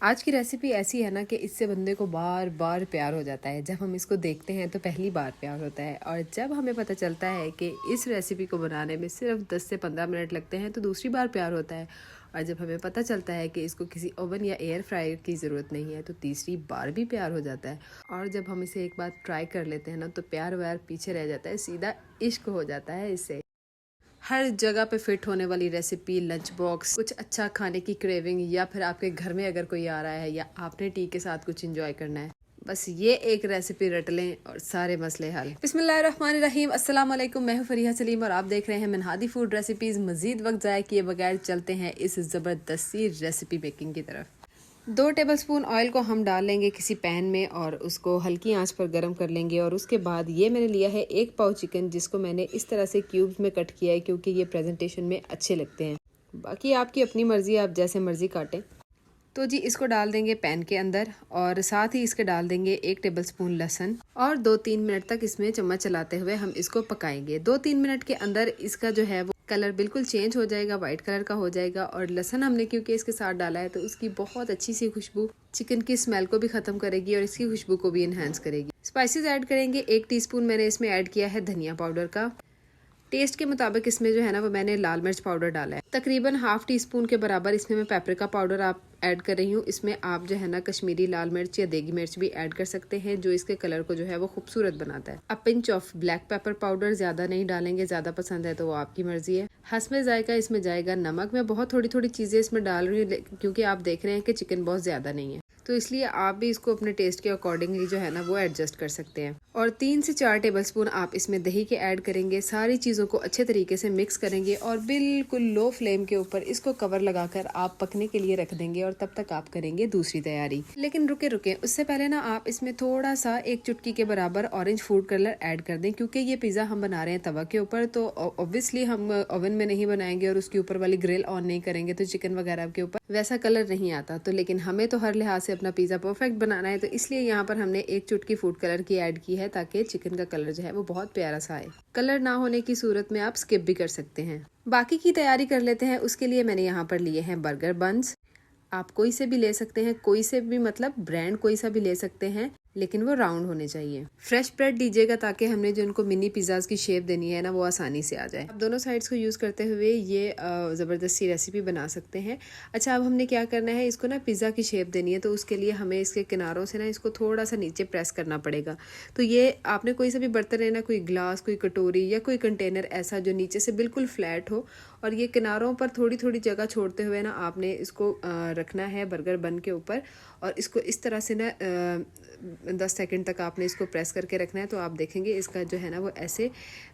आज की रेसिपी ऐसी है ना कि इससे बंदे को बार बार प्यार हो जाता है। जब हम इसको देखते हैं तो पहली बार प्यार होता है, और जब हमें पता चलता है कि इस रेसिपी को बनाने में सिर्फ 10 से 15 मिनट लगते हैं तो दूसरी बार प्यार होता है। और जब हमें पता चलता है कि इसको किसी ओवन या एयर फ्रायर की ज़रूरत नहीं है तो तीसरी बार भी प्यार हो जाता है। और जब हम इसे एक बार ट्राई कर लेते हैं ना तो प्यार व्यार पीछे रह जाता है, सीधा इश्क हो जाता है इससे। हर जगह पे फिट होने वाली रेसिपी, लंच बॉक्स, कुछ अच्छा खाने की क्रेविंग, या फिर आपके घर में अगर कोई आ रहा है या आपने टी के साथ कुछ एंजॉय करना है, बस ये एक रेसिपी रट लें और सारे मसले हल। बिस्मिल्लाहिर्रहमानिर्रहीम, अस्सलाम वालेकुम। मैं हूं फरीहा सलीम और आप देख रहे हैं मिनहादी फूड रेसिपीज। मजीद वक्त ज़ाया किए बगैर चलते हैं इस ज़बरदस्त सी रेसिपी मेकिंग की तरफ। 2 टेबलस्पून ऑयल को हम डाल लेंगे किसी पैन में और उसको हल्की आंच पर गर्म कर लेंगे। और उसके बाद ये मैंने लिया है 1 पाव चिकन, जिसको मैंने इस तरह से क्यूब्स में कट किया है क्योंकि ये प्रेजेंटेशन में अच्छे लगते हैं। बाकी आपकी अपनी मर्जी, आप जैसे मर्जी काटें। तो जी इसको डाल देंगे पैन के अंदर और साथ ही इसके डाल देंगे 1 टेबलस्पून लहसुन और 2-3 मिनट तक इसमें चम्मच चलाते हुए हम इसको पकाएंगे। 2-3 मिनट के अंदर इसका जो है वो कलर बिल्कुल चेंज हो जाएगा, वाइट कलर का हो जाएगा। और लहसुन हमने क्योंकि इसके साथ डाला है तो उसकी बहुत अच्छी सी खुशबू चिकन की स्मेल को भी खत्म करेगी और इसकी खुशबू को भी इनहेंस करेगी। स्पाइसेस ऐड करेंगे। 1 टीस्पून मैंने इसमें ऐड किया है धनिया पाउडर का। टेस्ट के मुताबिक इसमें जो है ना वो मैंने लाल मिर्च पाउडर डाला है। तकरीबन हाफ टी स्पून के बराबर इसमें मैं पेपरिका पाउडर आप ऐड कर रही हूँ। इसमें आप जो है ना कश्मीरी लाल मिर्च या देगी मिर्च भी ऐड कर सकते हैं, जो इसके कलर को जो है वो खूबसूरत बनाता है। अब pinch of black pepper powder, ज्यादा नहीं डालेंगे, ज्यादा पसंद है तो वो आपकी मर्जी है। हस्बे जायका इसमें जाएगा नमक। मैं बहुत थोड़ी थोड़ी चीजें इसमें डाल रही हूँ क्योंकि आप देख रहे हैं कि चिकन बहुत ज्यादा नहीं है, तो इसलिए आप भी इसको अपने टेस्ट के अकॉर्डिंगली जो है ना वो एडजस्ट कर सकते हैं। और 3 से 4 टेबलस्पून आप इसमें दही के ऐड करेंगे। सारी चीज़ों को अच्छे तरीके से मिक्स करेंगे और बिल्कुल लो फ्लेम के ऊपर इसको कवर लगाकर आप पकने के लिए रख देंगे। और तब तक आप करेंगे दूसरी तैयारी। लेकिन रुके रुके, उससे पहले ना आप इसमें थोड़ा सा 1 चुटकी के बराबर ऑरेंज फूड कलर ऐड कर दें, क्योंकि ये पिज़्ज़ा हम बना रहे हैं तवा के ऊपर, तो ऑब्वियसली हम ओवन में नहीं बनाएंगे और उसके ऊपर वाली ग्रिल ऑन नहीं करेंगे तो चिकन वगैरह के ऊपर वैसा कलर नहीं आता। तो लेकिन हमें तो हर लिहाज से अपना पिज़्ज़ा परफेक्ट बनाना है, तो इसलिए यहाँ पर हमने 1 चुटकी फूड कलर की ऐड की है ताकि चिकन का कलर जो है वो बहुत प्यारा सा आए। कलर ना होने की सूरत में आप स्किप भी कर सकते हैं। बाकी की तैयारी कर लेते हैं। उसके लिए मैंने यहाँ पर लिए हैं बर्गर बन्स। आप कोई से भी ले सकते हैं, कोई से भी मतलब ब्रांड कोई सा भी ले सकते हैं, लेकिन वो राउंड होने चाहिए। फ्रेश ब्रेड लीजिएगा ताकि हमने जो उनको मिनी पिज्जाज की शेप देनी है ना वो आसानी से आ जाए। आप दोनों साइड्स को यूज करते हुए ये जबरदस्ती रेसिपी बना सकते हैं। अच्छा, अब हमने क्या करना है, इसको ना पिज्जा की शेप देनी है, तो उसके लिए हमें इसके किनारों से ना इसको थोड़ा सा नीचे प्रेस करना पड़ेगा। तो ये आपने कोई सा भी बर्तन लेना, कोई ग्लास, कोई कटोरी या कोई कंटेनर ऐसा जो नीचे से बिल्कुल फ्लैट हो, और ये किनारों पर थोड़ी थोड़ी जगह छोड़ते हुए ना आपने इसको रखना है बर्गर बन के ऊपर। और इसको इस तरह से ना 10 सेकंड तक आपने इसको प्रेस करके रखना है। तो आप देखेंगे इसका जो है ना वो ऐसे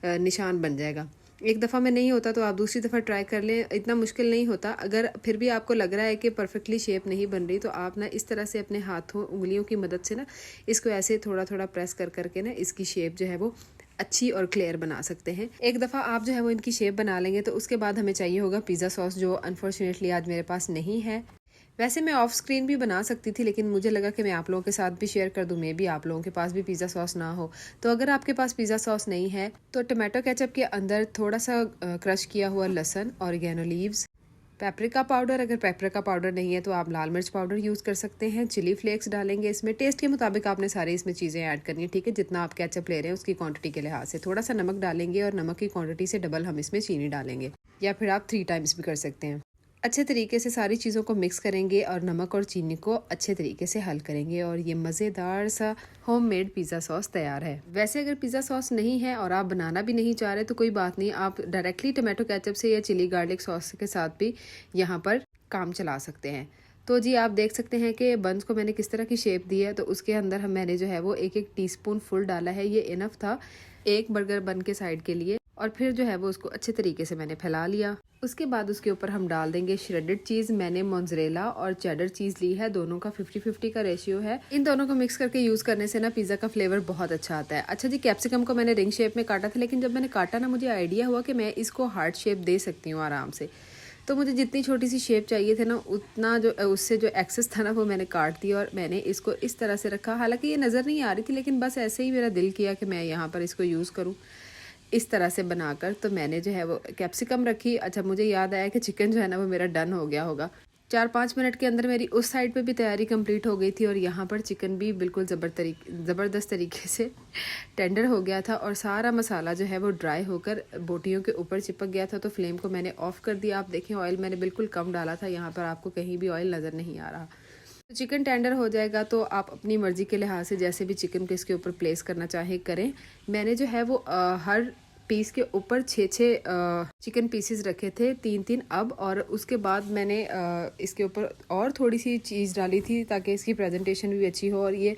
निशान बन जाएगा। एक दफ़ा में नहीं होता तो आप दूसरी दफ़ा ट्राई कर लें, इतना मुश्किल नहीं होता। अगर फिर भी आपको लग रहा है कि परफेक्टली शेप नहीं बन रही तो आप ना इस तरह से अपने हाथों उंगलियों की मदद से ना इसको ऐसे थोड़ा थोड़ा प्रेस कर करके ना इसकी शेप जो है वो अच्छी और क्लियर बना सकते हैं। एक दफ़ा आप जो है वो इनकी शेप बना लेंगे तो उसके बाद हमें चाहिए होगा पिज़्ज़ा सॉस, जो अनफॉर्चुनेटली आज मेरे पास नहीं है। वैसे मैं ऑफ स्क्रीन भी बना सकती थी, लेकिन मुझे लगा कि मैं आप लोगों के साथ भी शेयर कर दूं। मे भी आप लोगों के पास भी पिज़्ज़ा सॉस ना हो, तो अगर आपके पास पिज़्ज़ा सॉस नहीं है तो टमाटो केचप के अंदर थोड़ा सा क्रश किया हुआ लहसुन, ऑरिगेनो लीव्स, पेपरिका पाउडर, अगर पेपरिका पाउडर नहीं है तो आप लाल मिर्च पाउडर यूज़ कर सकते हैं, चिली फ्लेक्स डालेंगे इसमें। टेस्ट के मुताबिक आपने सारी इसमें चीज़ें ऐड करनी है, ठीक है, जितना आप केचप ले रहे हैं उसकी क्वांटिटी के लिहाज से। थोड़ा सा नमक डालेंगे और नमक की क्वांटिटी से डबल हम इसमें चीनी डालेंगे, या फिर आप 3 टाइम्स भी कर सकते हैं। अच्छे तरीके से सारी चीज़ों को मिक्स करेंगे और नमक और चीनी को अच्छे तरीके से हल करेंगे और ये मज़ेदार सा होममेड पिज़्ज़ा सॉस तैयार है। वैसे अगर पिज़्ज़ा सॉस नहीं है और आप बनाना भी नहीं चाह रहे तो कोई बात नहीं, आप डायरेक्टली टमाटो केचप से या चिली गार्लिक सॉस के साथ भी यहाँ पर काम चला सकते हैं। तो जी आप देख सकते हैं कि बंस को मैंने किस तरह की शेप दी है। तो उसके अंदर मैंने जो है वो 1-1 टीस्पून फुल डाला है, ये इनफ था एक बर्गर बन के साइड के लिए। और फिर जो है वो उसको अच्छे तरीके से मैंने फैला लिया। उसके बाद उसके ऊपर हम डाल देंगे श्रेडेड चीज़। मैंने मोज़रेला और चेडर चीज़ ली है, दोनों का 50-50 का रेशियो है। इन दोनों को मिक्स करके यूज़ करने से ना पिज़्ज़ा का फ्लेवर बहुत अच्छा आता है। अच्छा जी, कैप्सिकम को मैंने रिंग शेप में काटा था, लेकिन जब मैंने काटा ना मुझे आइडिया हुआ कि मैं इसको हार्ट शेप दे सकती हूँ आराम से। तो मुझे जितनी छोटी सी शेप चाहिए थे ना उतना जो उससे जो एक्सेस था ना वो मैंने काट दिया और मैंने इसको इस तरह से रखा। हालांकि ये नज़र नहीं आ रही थी, लेकिन बस ऐसे ही मेरा दिल किया कि मैं यहाँ पर इसको यूज़ करूँ इस तरह से बनाकर। तो मैंने जो है वो कैप्सिकम रखी। अच्छा, मुझे याद आया कि चिकन जो है ना वो मेरा डन हो गया होगा। 4-5 मिनट के अंदर मेरी उस साइड पे भी तैयारी कंप्लीट हो गई थी और यहाँ पर चिकन भी बिल्कुल ज़बरदस्त तरीके से टेंडर हो गया था और सारा मसाला जो है वो ड्राई होकर बोटियों के ऊपर चिपक गया था। तो फ्लेम को मैंने ऑफ़ कर दिया। आप देखें ऑयल मैंने बिल्कुल कम डाला था, यहाँ पर आपको कहीं भी ऑयल नज़र नहीं आ रहा। तो चिकन टेंडर हो जाएगा तो आप अपनी मर्ज़ी के लिहाज से जैसे भी चिकन को इसके ऊपर प्लेस करना चाहे करें। मैंने जो है वो हर पीस के ऊपर 6-6 चिकन पीसेस रखे थे, 3-3 अब, और उसके बाद मैंने इसके ऊपर और थोड़ी सी चीज़ डाली थी ताकि इसकी प्रेजेंटेशन भी अच्छी हो और ये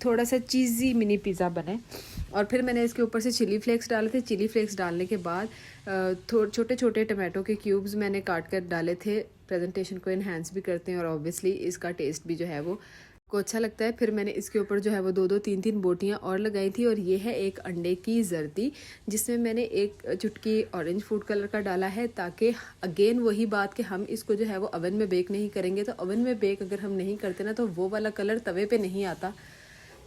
थोड़ा सा चीज़ी मिनी पिज़्ज़ा बने। और फिर मैंने इसके ऊपर से चिली फ्लेक्स डाले थे। चिली फ्लेक्स डालने के बाद छोटे छोटे टमाटो के क्यूब्स मैंने काट कर डाले थे। प्रेजेंटेशन को इन्हेंस भी करते हैं और ऑब्वियसली इसका टेस्ट भी जो है वो को अच्छा लगता है। फिर मैंने इसके ऊपर जो है वो 2-2 3-3 बोटियां और लगाई थी और ये है एक अंडे की जर्दी जिसमें मैंने एक चुटकी ऑरेंज फूड कलर का डाला है ताकि अगेन वही बात कि हम इसको जो है वो ओवन में बेक नहीं करेंगे। तो ओवन में बेक अगर हम नहीं करते ना तो वो वाला कलर तवे पे नहीं आता,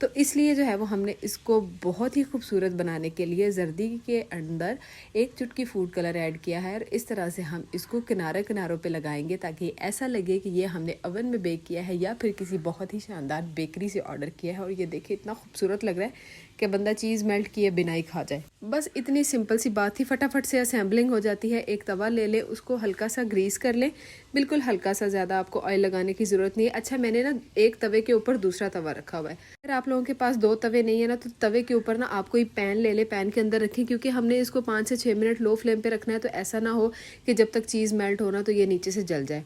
तो इसलिए जो है वो हमने इसको बहुत ही खूबसूरत बनाने के लिए जर्दी के अंदर एक चुटकी फूड कलर ऐड किया है और इस तरह से हम इसको किनारों पे लगाएंगे ताकि ऐसा लगे कि ये हमने ओवन में बेक किया है या फिर किसी बहुत ही शानदार बेकरी से ऑर्डर किया है। और ये देखिए इतना खूबसूरत लग रहा है कि बंदा चीज़ मेल्ट किए बिना ही खा जाए। बस इतनी सिंपल सी बात थी, फटाफट से असेंबलिंग हो जाती है। एक तवा ले ले, उसको हल्का सा ग्रीस कर ले, बिल्कुल हल्का सा, ज़्यादा आपको ऑयल लगाने की ज़रूरत नहीं है। अच्छा मैंने ना एक तवे के ऊपर दूसरा तवा रखा हुआ है। अगर आप लोगों के पास 2 तवे नहीं है ना तो तवे के ऊपर ना आप कोई पैन ले ले, पैन के अंदर रखें क्योंकि हमने इसको 5 से 6 मिनट लो फ्लेम पे रखना है। तो ऐसा ना हो कि जब तक चीज़ मेल्ट हो ना तो ये नीचे से जल जाए।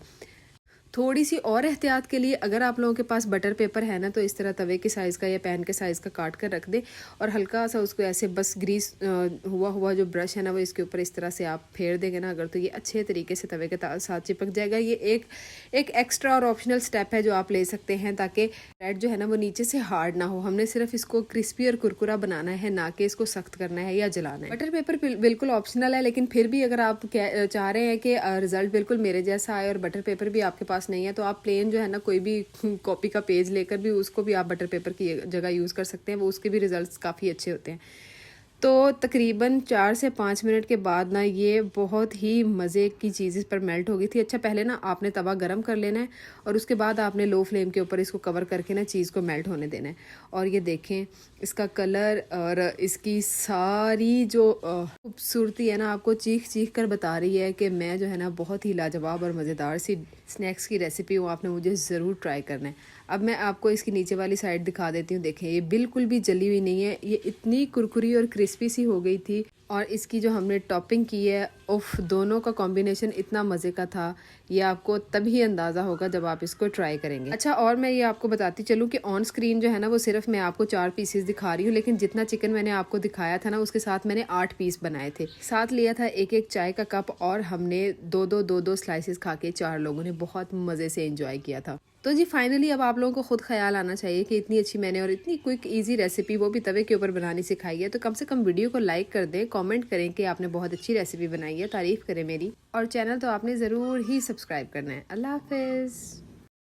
थोड़ी सी और एहतियात के लिए अगर आप लोगों के पास बटर पेपर है ना तो इस तरह तवे के साइज़ का या पैन के साइज़ का काट कर रख दे और हल्का सा उसको ऐसे बस ग्रीस हुआ जो ब्रश है ना वो इसके ऊपर इस तरह से आप फेर देंगे ना अगर, तो ये अच्छे तरीके से तवे के साथ चिपक जाएगा। ये एक एक्स्ट्रा और ऑप्शनल स्टेप है जो आप ले सकते हैं ताकि ब्रेड जो है ना वो नीचे से हार्ड ना हो। हमने सिर्फ इसको क्रिस्पी और कुरकुरा बनाना है, ना कि इसको सख्त करना है या जलाना है। बटर पेपर बिल्कुल ऑप्शनल है, लेकिन फिर भी अगर आप चाह रहे हैं कि रिजल्ट बिल्कुल मेरे जैसा आए और बटर पेपर भी आपके पास नहीं है तो आप प्लेन जो है ना कोई भी कॉपी का पेज लेकर भी उसको भी आप बटर पेपर की जगह यूज़ कर सकते हैं, वो उसके भी रिजल्ट्स काफ़ी अच्छे होते हैं। तो तकरीबन 4 से 5 मिनट के बाद ना ये बहुत ही मज़े की चीज़ इस पर मेल्ट हो गई थी। अच्छा पहले ना आपने तवा गरम कर लेना है और उसके बाद आपने लो फ्लेम के ऊपर इसको कवर करके ना चीज़ को मेल्ट होने देना है। और ये देखें इसका कलर और इसकी सारी जो खूबसूरती है ना आपको चीख चीख कर बता रही है कि मैं जो है ना बहुत ही लाजवाब और मज़ेदार सी स्नैक्स की रेसिपी हूँ, आपने मुझे ज़रूर ट्राई करना है। अब मैं आपको इसकी नीचे वाली साइड दिखा देती हूँ। देखें ये बिल्कुल भी जली हुई नहीं है, ये इतनी कुरकुरी और क्रिस्पी सी हो गई थी। और इसकी जो हमने टॉपिंग की है उफ, दोनों का कॉम्बिनेशन इतना मज़े का था, ये आपको तभी अंदाज़ा होगा जब आप इसको ट्राई करेंगे। अच्छा और मैं ये आपको बताती चलूँ कि ऑन स्क्रीन जो है ना वो सिर्फ मैं आपको 4 पीसेस दिखा रही हूँ, लेकिन जितना चिकन मैंने आपको दिखाया था ना उसके साथ मैंने 8 पीस बनाए थे। साथ लिया था एक चाय का कप और हमने 2-2 स्लाइसेस खा के 4 लोगों ने बहुत मज़े से एंजॉय किया था। तो जी फाइनली अब आप लोगों को खुद ख्याल आना चाहिए कि इतनी अच्छी मैंने और इतनी क्विक इजी रेसिपी वो भी तवे के ऊपर बनानी सिखाई है। तो कम से कम वीडियो को लाइक कर दें, कमेंट करें कि आपने बहुत अच्छी रेसिपी बनाई है, तारीफ़ करें मेरी, और चैनल तो आपने ज़रूर ही सब्सक्राइब करना है। अल्लाह हाफिज़।